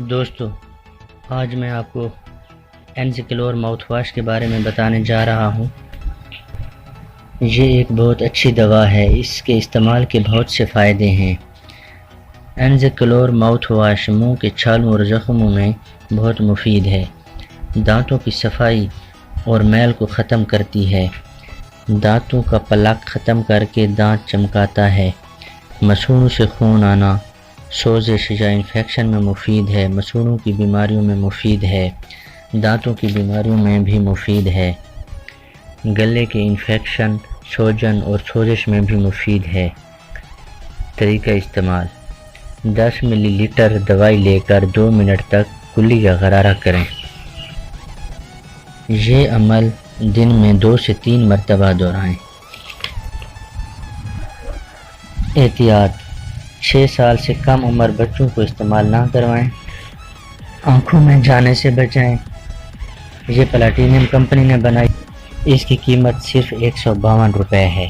دوستو، آج میں آپ کو انزیکلور ماؤتھ واش کے بارے میں بتانے جا رہا ہوں۔ یہ ایک بہت اچھی دوا ہے، اس کے استعمال کے بہت سے فائدے ہیں۔ انزیکلور ماؤتھ واش منہ کے چھالوں اور زخموں میں بہت مفید ہے۔ دانتوں کی صفائی اور میل کو ختم کرتی ہے۔ دانتوں کا پلاک ختم کر کے دانت چمکاتا ہے۔ مسوڑوں سے خون آنا، سوزش یا انفیکشن میں مفید ہے۔ مسوڑوں کی بیماریوں میں مفید ہے۔ دانتوں کی بیماریوں میں بھی مفید ہے۔ گلے کے انفیکشن، سوجن اور سوزش میں بھی مفید ہے۔ طریقہ استعمال: 10 ملی لیٹر دوائی لے کر 2 منٹ تک کلی کا غرارہ کریں۔ یہ عمل دن میں 2 سے 3 مرتبہ دہرائیں۔ احتیاط: 6 سال سے کم عمر بچوں کو استعمال نہ کروائیں۔ آنکھوں میں جانے سے بچائیں۔ یہ پلاٹینم کمپنی نے بنائی، اس کی قیمت صرف 152 روپے ہے۔